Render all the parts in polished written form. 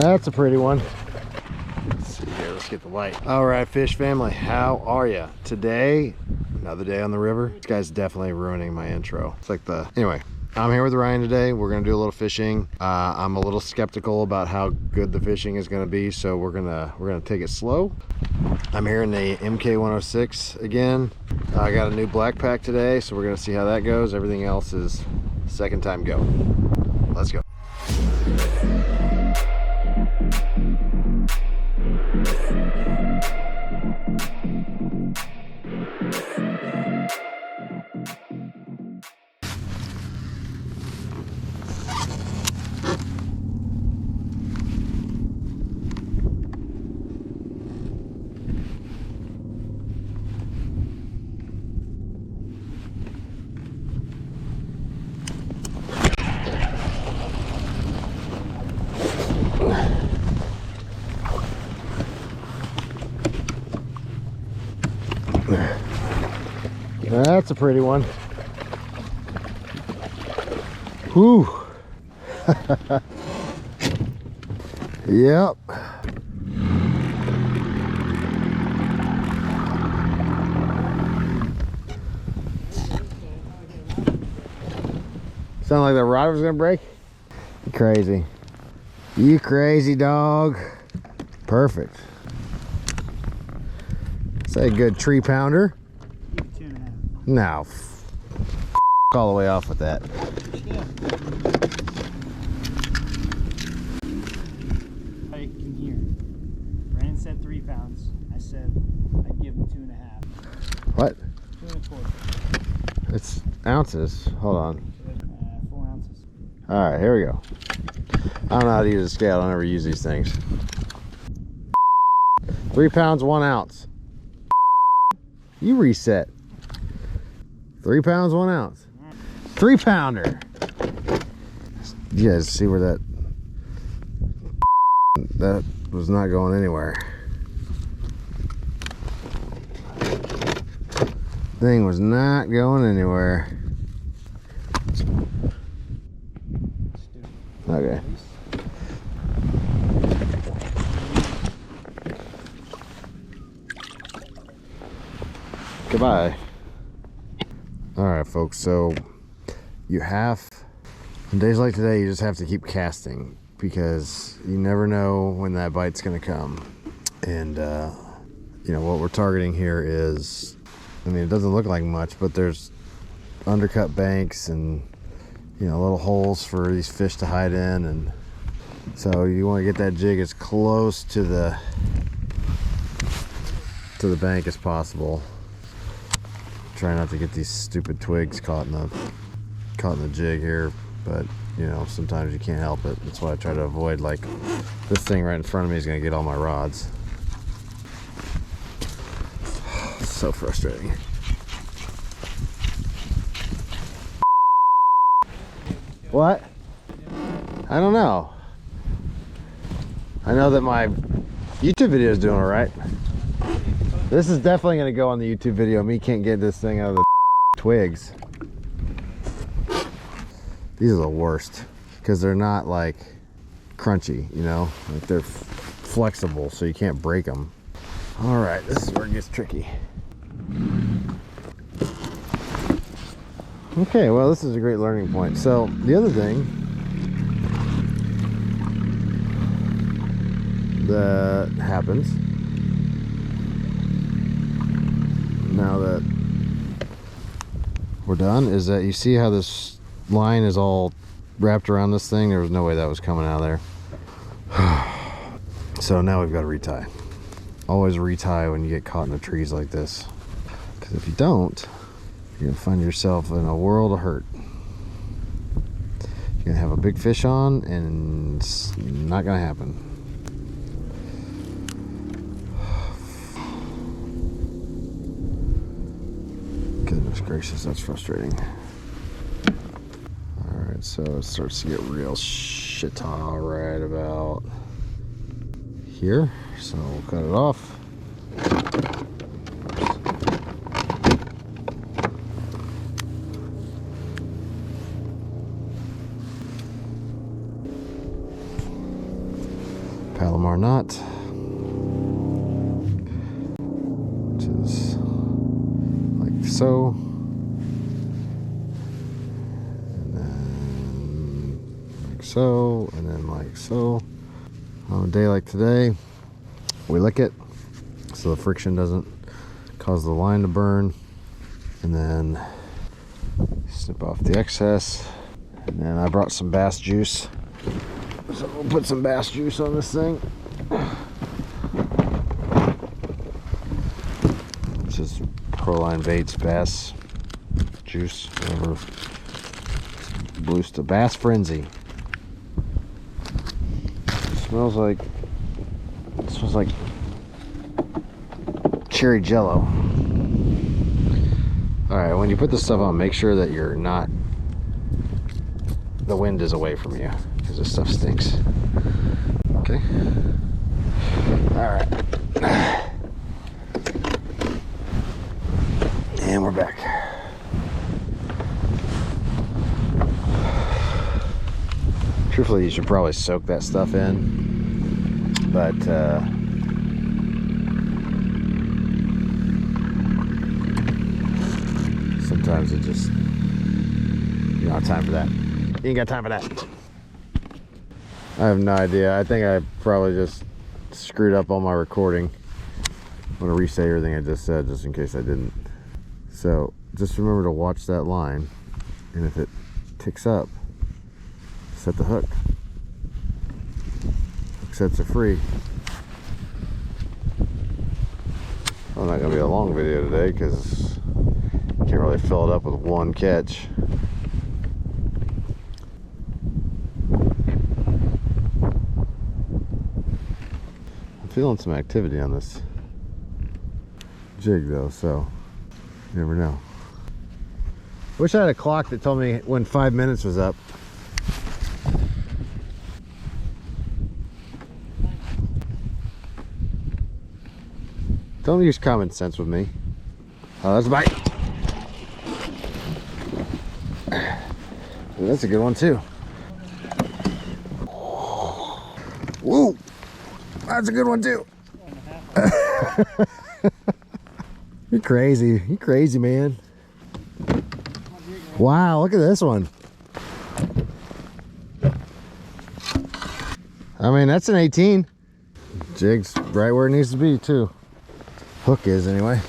That's a pretty one. Let's see here, let's get the light. All right, fish family, how are ya? Today, another day on the river. This guy's definitely ruining my intro. It's like anyway, I'm here with Ryan today. We're gonna do a little fishing. I'm a little skeptical about how good the fishing is gonna be, so we're gonna take it slow. I'm here in the MK106 again. I got a new black pack today, so we're gonna see how that goes. Everything else is second time go. Let's go. That's a pretty one. Whew. Yep. Sound like the rod was gonna break? You crazy. You crazy dog. Perfect. Say a good tree pounder. No, all the way off with that. Yeah. I can hear. Brandon said 3 pounds. I said I'd give him 2.5. What? 2 1/4. It's ounces. Hold on. 4 ounces. All right, here we go. I don't know how to use a scale. I never use these things. 3 pounds, 1 ounce. You reset. 3 pounds, 1 ounce. 3 pounder. You guys see where that was not going anywhere. Thing was not going anywhere. Okay. Goodbye. All right, folks, so on days like today, you just have to keep casting because you never know when that bite's gonna come. And you know what we're targeting here is, I mean, it doesn't look like much, but there's undercut banks and, you know, little holes for these fish to hide in, and so you want to get that jig as close to the bank as possible. Try not to get these stupid twigs caught in the jig here, but you know, sometimes you can't help it. That's why I try to avoid, like, this thing right in front of me is gonna get all my rods. So frustrating. What? I don't know. I know that my YouTube video is doing all right. This is definitely going to go on the YouTube video. Me can't get this thing out of the twigs. These are the worst because they're not like crunchy, you know, like they're flexible, so you can't break them. All right, this is where it gets tricky. Okay, well, this is a great learning point. So the other thing that happens now that we're done is that you see how this line is all wrapped around this thing. There was no way that was coming out of there. So now we've got to retie. Always retie when you get caught in the trees like this, because if you don't, you're gonna find yourself in a world of hurt. You're gonna have a big fish on and it's not gonna happen. Goodness gracious, that's frustrating. Alright, so it starts to get real shit right about here. So we'll cut it off. Palomar knot, which is like so. And then like so, and then like so. On a day like today, we lick it so the friction doesn't cause the line to burn, and then snip off the excess. And then I brought some bass juice, so we'll put some bass juice on this thing. This is Proline Baits bass juice, whatever. Boost a Bass Frenzy. Smells like cherry jello. All right, when you put this stuff on, make sure that you're not, the wind is away from you, because this stuff stinks. Okay. All right. And we're back. Truthfully, you should probably soak that stuff in, but sometimes it just, you don't have time for that. You ain't got time for that. I have no idea. I think I probably just screwed up on my recording. I'm gonna re-say everything I just said, just in case I didn't. So just remember to watch that line, and if it ticks up, set the hook. Hook sets are free. Well, not gonna be a long video today because can't really fill it up with one catch. I'm feeling some activity on this jig though, so you never know. Wish I had a clock that told me when 5 minutes was up. Don't use common sense with me. Oh, that's a bite. That's a good one too. Whoa, that's a good one too. You're crazy. You're crazy, man. Wow, look at this one. I mean, that's an 18. Jig's right where it needs to be too. Hook is anyway.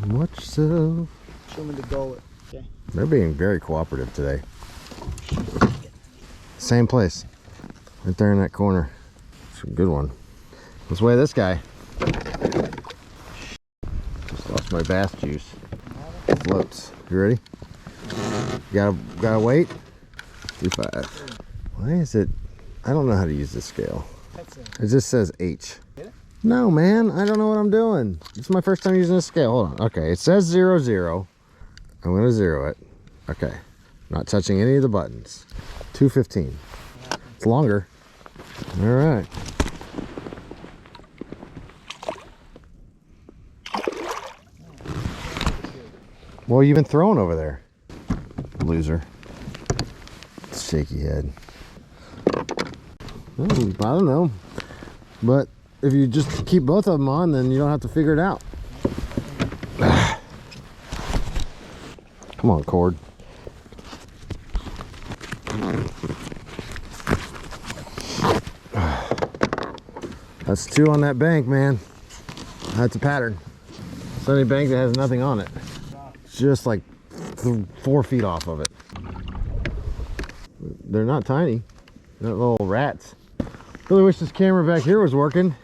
Watch yourself. Show me the gullet. Okay. They're being very cooperative today. Same place. Right there in that corner. It's a good one. Let's weigh this guy. Just lost my bass juice. Floats. You ready? Gotta wait? 2.5. Why is it? I don't know how to use this scale. It just says H. No, man, I don't know what I'm doing. It's my first time using this scale. Hold on. Okay, it says 0, 0. I'm gonna 0 it. Okay, not touching any of the buttons. 2.15. It's longer. All right. Well, you've been throwing over there, loser. Shaky head. I don't know, but if you just keep both of them on, then you don't have to figure it out. Come on, cord. That's 2 on that bank, man. That's a pattern. It's any bank that has nothing on it. It's just like 4 feet off of it. They're not tiny. They're little rats. Really wish this camera back here was working.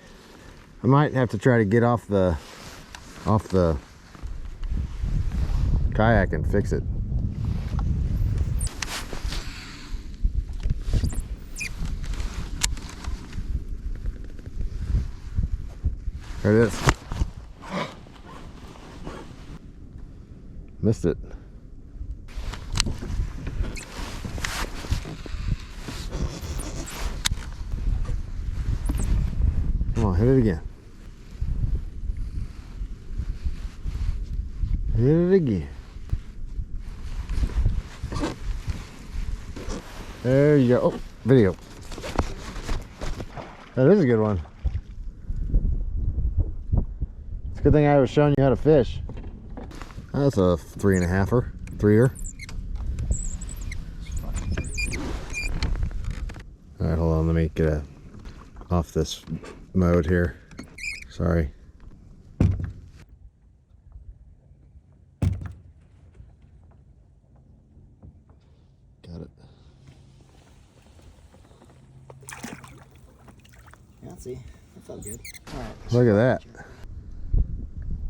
I might have to try to get off the kayak and fix it. There it is. Missed it. Come on, hit it again. Hit it again. There you go. Oh, video. That is a good one. It's a good thing I was showing you how to fish. That's a 3.5er, 3er. All right, hold on. Let me get off this mode here. Sorry. Got it. Yeah, see, that felt good. All right. Look at that.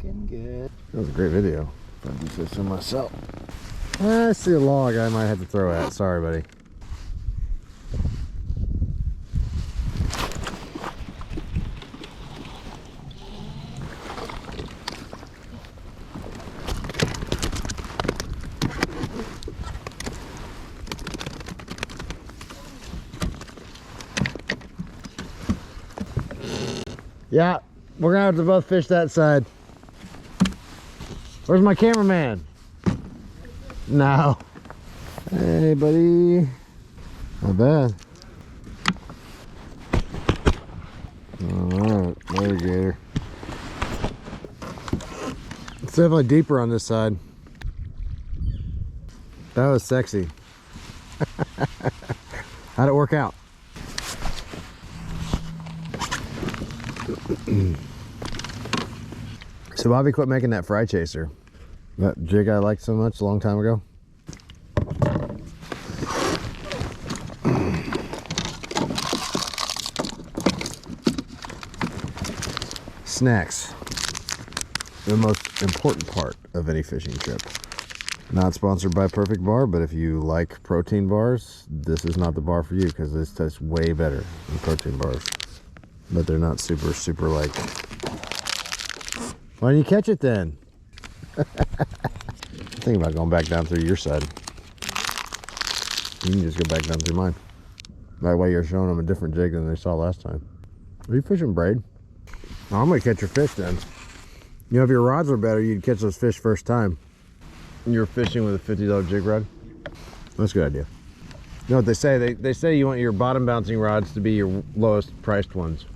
Getting good. That was a great video. I do say so myself. I see a log I might have to throw at. Sorry, buddy. Yeah, we're gonna have to both fish that side. Where's my cameraman? No. Hey, buddy. Not bad. Alright, alligator. It's definitely deeper on this side. That was sexy. How'd it work out? So Bobby quit making that fry chaser. That jig I liked so much a long time ago. Snacks. The most important part of any fishing trip. Not sponsored by Perfect Bar, but if you like protein bars, this is not the bar for you because this tastes way better than protein bars. But they're not super like... Why didn't you catch it then? Think about going back down through your side. You can just go back down through mine. That way you're showing them a different jig than they saw last time. Are you fishing braid? Oh, I'm gonna catch your fish then. You know, if your rods were better, you'd catch those fish first time. And you're fishing with a $50 jig rod. That's a good idea. You know what they say? They say you want your bottom bouncing rods to be your lowest priced ones.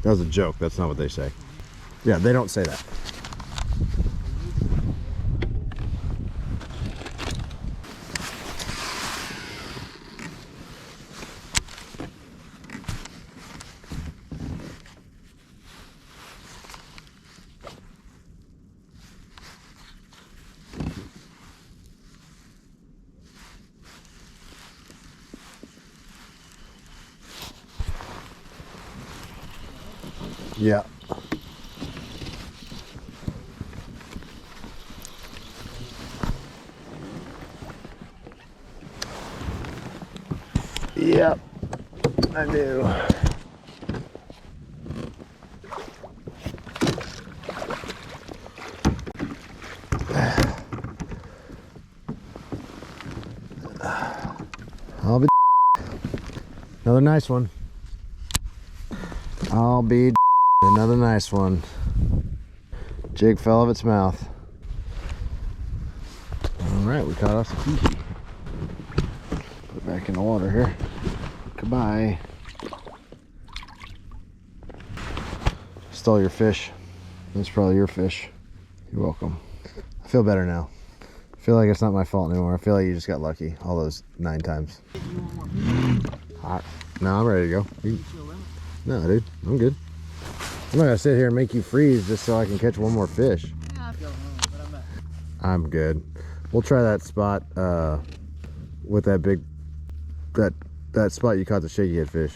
That was a joke. That's not what they say. Yeah, they don't say that. Yeah. Yep, I do. I'll be another nice one. I'll be another nice one. Jig fell of its mouth. All right, we caught off some Fiji. Put it back in the water here. Goodbye. Stole your fish. That's probably your fish. You're welcome. I feel better now. I feel like it's not my fault anymore. I feel like you just got lucky all those 9 times. No, I'm ready to go. No, dude, I'm good. I'm not gonna sit here and make you freeze just so I can catch one more fish. Yeah, I'll go home, but I'm not. I'm good. We'll try that spot with that big, that spot you caught the shaky head fish.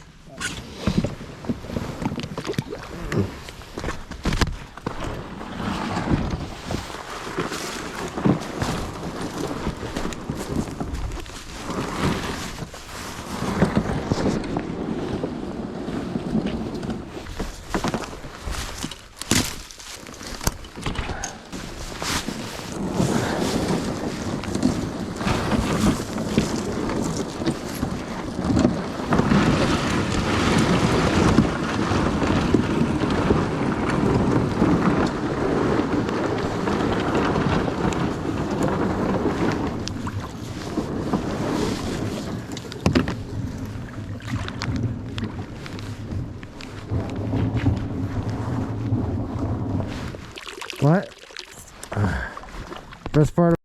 What? Best part.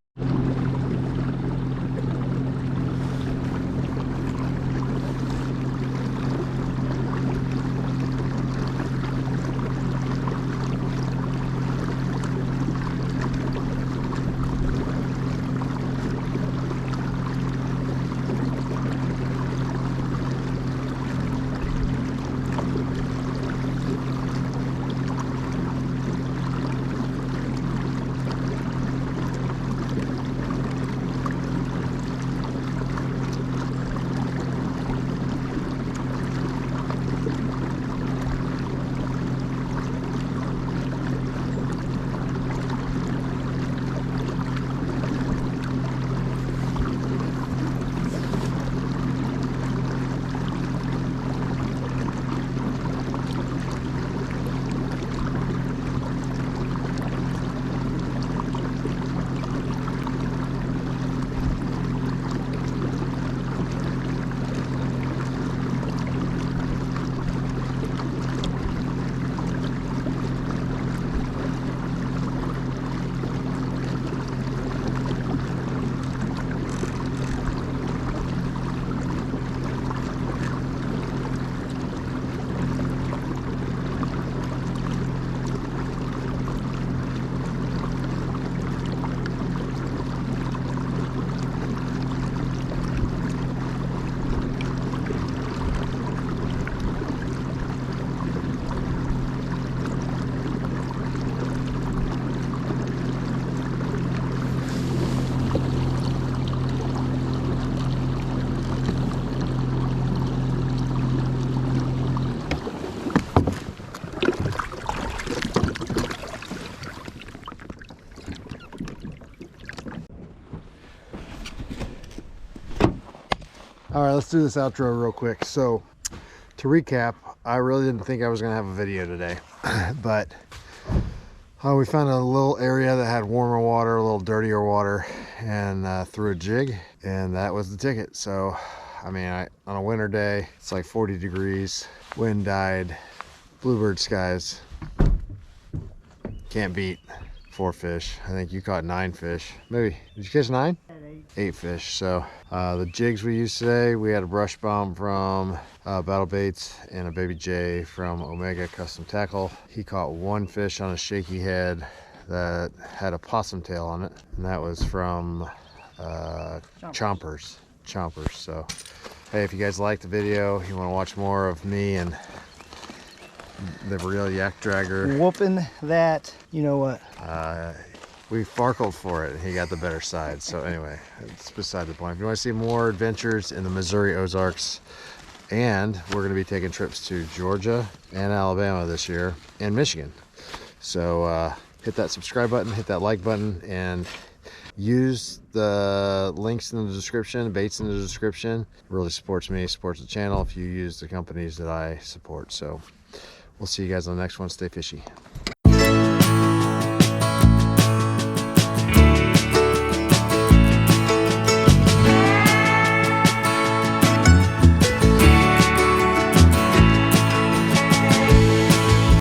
All right, let's do this outro real quick. So to recap, I really didn't think I was gonna have a video today, but we found a little area that had warmer water, a little dirtier water, and threw a jig, and that was the ticket. So, I mean, on a winter day, it's like 40 degrees, wind died, bluebird skies, can't beat 4 fish. I think you caught 9 fish. Maybe, did you catch 9? 8 fish. So the jigs we used today, we had a brush bomb from Battle Baits and a baby J from Omega Custom Tackle. He caught 1 fish on a shaky head that had a possum tail on it, and that was from Chompers. So hey, if you guys liked the video, you want to watch more of me and the real yak dragger Whooping that, you know what? we farkled for it and he got the better side. So anyway, it's beside the point. If you want to see more adventures in the Missouri Ozarks, and we're going to be taking trips to Georgia and Alabama this year, and Michigan. So hit that subscribe button, hit that like button, and use the links in the description, baits in the description. It really supports me, supports the channel if you use the companies that I support. So we'll see you guys on the next one. Stay fishy.